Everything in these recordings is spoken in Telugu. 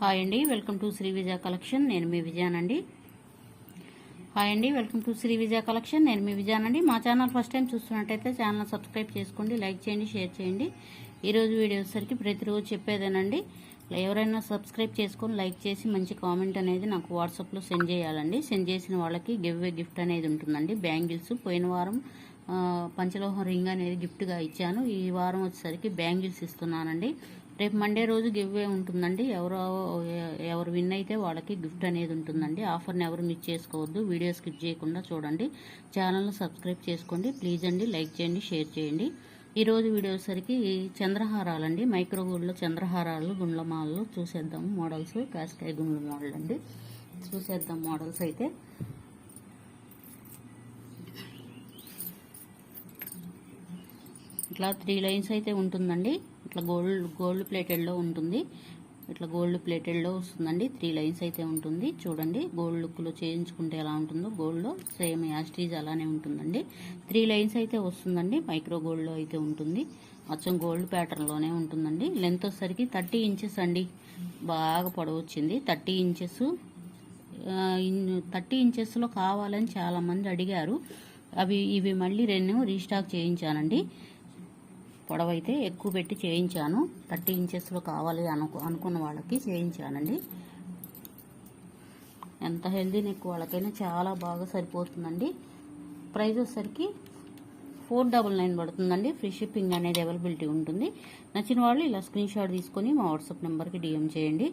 హాయ్ అండి, welcome to Shri Vijaya collection. నేను మీ విజయానండి. హాయ్ అండి, welcome to Shri Vijaya collection. నేను మీ విజయానండి. మా ఛానల్ ఫస్ట్ టైం చూస్తున్నట్టయితే ఛానల్ సబ్స్క్రైబ్ చేసుకోండి, లైక్ చేయండి, షేర్ చేయండి. ఈరోజు వీడియో వచ్చేసరికి ప్రతిరోజు చెప్పేదేనండి. ఎవరైనా సబ్స్క్రైబ్ చేసుకొని లైక్ చేసి మంచి కామెంట్ అనేది నాకు వాట్సాప్లో సెండ్ చేయాలండి. సెండ్ చేసిన వాళ్ళకి గిఫ్ట్ అనేది ఉంటుందండి. బ్యాంగిల్స్ పోయిన వారం పంచలోహం రింగ్ అనేది గిఫ్ట్గా ఇచ్చాను. ఈ వారం వచ్చేసరికి బ్యాంగిల్స్ ఇస్తున్నానండి. రేపు మండే రోజు గివ్వే ఉంటుందండి. ఎవరు విన్ అయితే వాళ్ళకి గిఫ్ట్ అనేది ఉంటుందండి. ఆఫర్ని ఎవరు మిస్ చేసుకోవద్దు. వీడియో స్కిప్ చేయకుండా చూడండి. ఛానల్ను సబ్స్క్రైబ్ చేసుకోండి ప్లీజ్ అండి. లైక్ చేయండి, షేర్ చేయండి. ఈరోజు వీడియో వచ్చేసరికి చంద్రహారాలండి. మైక్రో గోల్డ్లో చంద్రహారాలు, గుండ్లమాలలు చూసేద్దాం. మోడల్స్ కాస్కాయ గుండ్ల మోడల్ అండి. చూసేద్దాం మోడల్స్ అయితే. ఇట్లా 3 లైన్స్ అయితే ఉంటుందండి. ఇట్లా గోల్డ్ ప్లేటెడ్లో ఉంటుంది. ఇట్లా గోల్డ్ ప్లేటెడ్లో వస్తుందండి. 3 లైన్స్ అయితే ఉంటుంది. చూడండి గోల్డ్ లుక్లో చేయించుకుంటే ఎలా ఉంటుందో గోల్డ్లో సేమ్ యాస్టీజ్ అలానే ఉంటుందండి. 3 లైన్స్ అయితే వస్తుందండి. మైక్రో గోల్డ్లో అయితే ఉంటుంది. అచ్చం గోల్డ్ ప్యాటర్న్లోనే ఉంటుందండి. లెంత్ వచ్చేసరికి 30 ఇంచెస్ అండి. బాగా పొడవు వచ్చింది. 30 ఇంచెస్. 30 ఇంచెస్లో కావాలని చాలామంది అడిగారు. ఇవి మళ్ళీ 2 రీస్టాక్ చేయించానండి. పొడవైతే ఎక్కువ పెట్టి చేయించాను. 30 ఇంచెస్లో కావాలి అనుకున్న వాళ్ళకి చేయించానండి. ఎంత హెల్దీ నెక్ వాళ్ళకైనా చాలా బాగా సరిపోతుందండి. ప్రైస్ వచ్చేసరికి 499 పడుతుందండి. ఫ్రీ షిప్పింగ్ అనేది అవైలబిలిటీ ఉంటుంది. నచ్చిన వాళ్ళు ఇలా స్క్రీన్ షాట్ తీసుకొని మా వాట్సాప్ నెంబర్కి డిఎం చేయండి.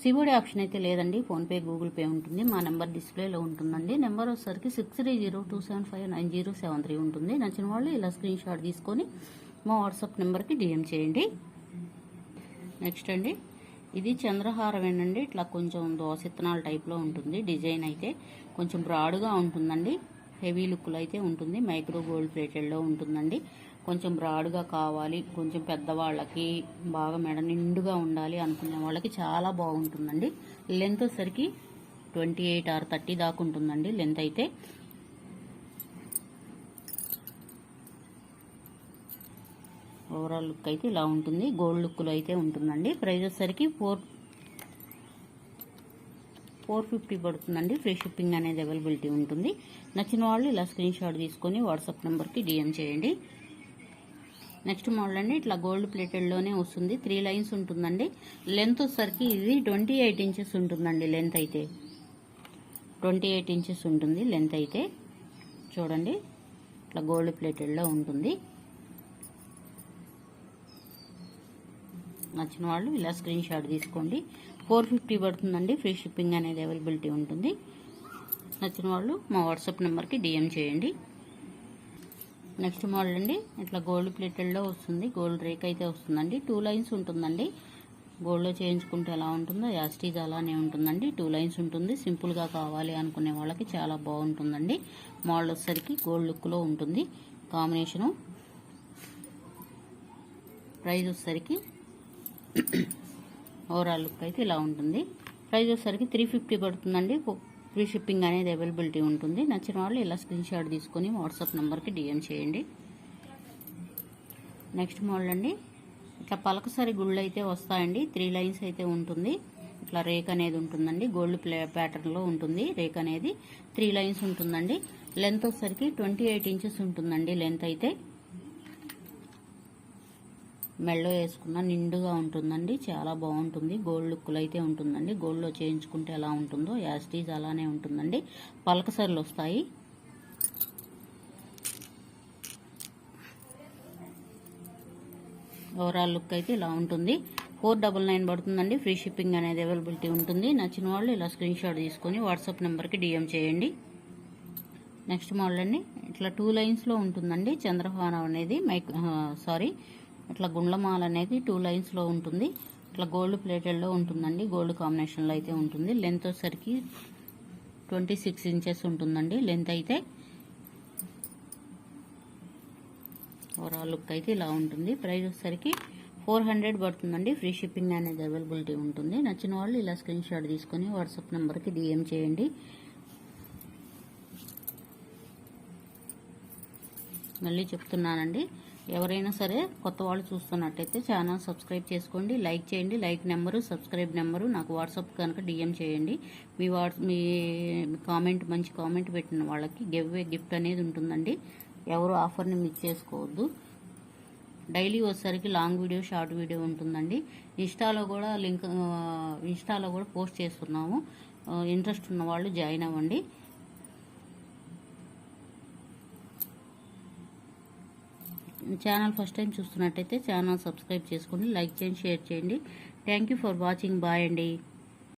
సిబిడి ఆప్షన్ అయితే లేదండి. ఫోన్పే, గూగుల్ పే ఉంటుంది. మా నెంబర్ డిస్ప్లేలో ఉంటుందండి. నెంబర్ వచ్చేసరికి 6302759073 ఉంటుంది. నచ్చిన వాళ్ళు ఇలా స్క్రీన్ షాట్ తీసుకొని మా వాట్సాప్ నెంబర్కి డిఎం చేయండి. నెక్స్ట్ అండి, ఇది చంద్రహారమేనండి. ఇట్లా కొంచెం దోసెత్తనాల టైప్లో ఉంటుంది. డిజైన్ అయితే కొంచెం బ్రాడ్గా ఉంటుందండి. హెవీ లుక్లో అయితే ఉంటుంది. మైక్రో గోల్డ్ ప్లేటెడ్లో ఉంటుందండి. కొంచెం బ్రాడ్గా కావాలి, కొంచెం పెద్దవాళ్ళకి బాగా మెడ నిండుగా ఉండాలి అనుకునే వాళ్ళకి చాలా బాగుంటుందండి. లెంత్ వచ్చేసరికి 28 or 30 దాకా ఉంటుందండి లెంత్ అయితే. ఓవరాల్ లుక్ అయితే ఇలా ఉంటుంది. గోల్డ్ లుక్లో అయితే ఉంటుందండి. ప్రైస్ వచ్చేసరికి 450 పడుతుందండి. ఫ్రీ షిప్పింగ్ అనేది అవైలబిలిటీ ఉంటుంది. నచ్చిన వాళ్ళు ఇలా స్క్రీన్ షాట్ తీసుకొని వాట్సాప్ నెంబర్కి డిఎం చేయండి. నెక్స్ట్ మోడల్ అండి. ఇట్లా గోల్డ్ ప్లేటెడ్లోనే వస్తుంది. 3 లైన్స్ ఉంటుందండి. లెంత్ వచ్చేసరికి ఇది 28 ఇంచెస్ ఉంటుందండి. లెంత్ అయితే 28 ఇంచెస్ ఉంటుంది లెంత్ అయితే. చూడండి ఇట్లా గోల్డ్ ప్లేటెడ్లో ఉంటుంది. నచ్చిన వాళ్ళు ఇలా స్క్రీన్ షాట్ తీసుకోండి. 450 పడుతుందండి. ఫ్రీ షిప్పింగ్ అనేది అవైలబిలిటీ ఉంటుంది. నచ్చిన వాళ్ళు మా వాట్సాప్ నెంబర్కి డిఎం చేయండి. నెక్స్ట్ మోడల్ అండి. ఇట్లా గోల్డ్ ప్లేటెడ్లో వస్తుంది. గోల్డ్ రేక్ అయితే వస్తుందండి. 2 లైన్స్ ఉంటుందండి. గోల్డ్లో చేయించుకుంటే ఎలా ఉంటుందో యాస్టీజ్ అలానే ఉంటుందండి. 2 లైన్స్ ఉంటుంది. సింపుల్గా కావాలి అనుకునే వాళ్ళకి చాలా బాగుంటుందండి. మోడల్ వచ్చేసరికి గోల్డ్ లుక్లో ఉంటుంది. కాంబినేషను. ప్రైస్ వచ్చేసరికి ఓవరాల్ లుక్ అయితే ఇలా ఉంటుంది. ప్రైస్ వచ్చేసరికి 350 పడుతుందండి. ఫ్రీ షిప్పింగ్ అనేది అవైలబిలిటీ ఉంటుంది. నచ్చిన వాళ్ళు ఇలా స్క్రీన్ షాట్ తీసుకొని వాట్సాప్ నెంబర్కి డిఎం చేయండి. నెక్స్ట్ మోడల్ అండి. ఇట్లా పలకసరి గుళ్ళు అయితే వస్తాయండి. 3 లైన్స్ అయితే ఉంటుంది. ఇట్లా రేక్ అనేది ఉంటుందండి. గోల్డ్ ప్యాటర్న్లో ఉంటుంది రేక్ అనేది. 3 లైన్స్ ఉంటుందండి. లెంత్ వచ్చేసరికి 28 ఇంచెస్ ఉంటుందండి లెంత్ అయితే. మెడలో వేసుకున్న నిండుగా ఉంటుందండి. చాలా బాగుంటుంది. గోల్డ్ లుక్లో అయితే ఉంటుందండి. గోల్డ్లో చేయించుకుంటే ఎలా ఉంటుందో యాస్టీజ్ అలానే ఉంటుందండి. పలకసర్లు వస్తాయి. ఓవరాల్ లుక్ అయితే ఇలా ఉంటుంది. 499 పడుతుందండి. ఫ్రీ షిప్పింగ్ అనేది అవైలబిలిటీ ఉంటుంది. నచ్చిన వాళ్ళు ఇలా స్క్రీన్ షాట్ తీసుకొని వాట్సాప్ నెంబర్కి డిఎం చేయండి. నెక్స్ట్ మోడల్ అండి. ఇట్లా 2 లైన్స్లో ఉంటుందండి. చంద్రహారం అనేది ఇట్లా గుండ్లమాల అనేది 2 లైన్స్లో ఉంటుంది. ఇట్లా గోల్డ్ ప్లేటెడ్లో ఉంటుందండి. గోల్డ్ కాంబినేషన్లో అయితే ఉంటుంది. లెంత్ వచ్చేసరికి 26 ఇంచెస్ ఉంటుందండి లెంత్ అయితే. ఓవరాల్ లుక్ అయితే ఇలా ఉంటుంది. ప్రైస్ వచ్చేసరికి 400 పడుతుందండి. ఫ్రీ షిప్పింగ్ అనేది అవైలబిలిటీ ఉంటుంది. నచ్చిన వాళ్ళు ఇలా స్క్రీన్ షాట్ తీసుకొని వాట్సాప్ నెంబర్కి డిఎం చేయండి. మళ్ళీ చెప్తున్నానండి. ఎవరైనా సరే కొత్త వాళ్ళు చూస్తున్నట్టయితే ఛానల్ సబ్స్క్రైబ్ చేసుకోండి, లైక్ చేయండి. లైక్ నెంబరు, సబ్స్క్రైబ్ నెంబరు నాకు వాట్సాప్ కనుక డిఎం చేయండి. మీ కామెంట్, మంచి కామెంట్ పెట్టిన వాళ్ళకి గిఫ్ట్ అనేది ఉంటుందండి. ఎవరు ఆఫర్ని మిస్ చేసుకోవద్దు. డైలీ వచ్చేసరికి లాంగ్ వీడియో, షార్ట్ వీడియో ఉంటుందండి. ఇన్స్టాలో కూడా పోస్ట్ చేస్తున్నాము. ఇంట్రెస్ట్ ఉన్న వాళ్ళు జాయిన్ అవ్వండి. ఛానల్ ఫస్ట్ టైం చూస్తున్నట్టయితే ఛానల్ సబ్స్క్రైబ్ చేసుకోండి, లైక్ చేయండి, షేర్ చేయండి. Thank you for watching. Bye అండి.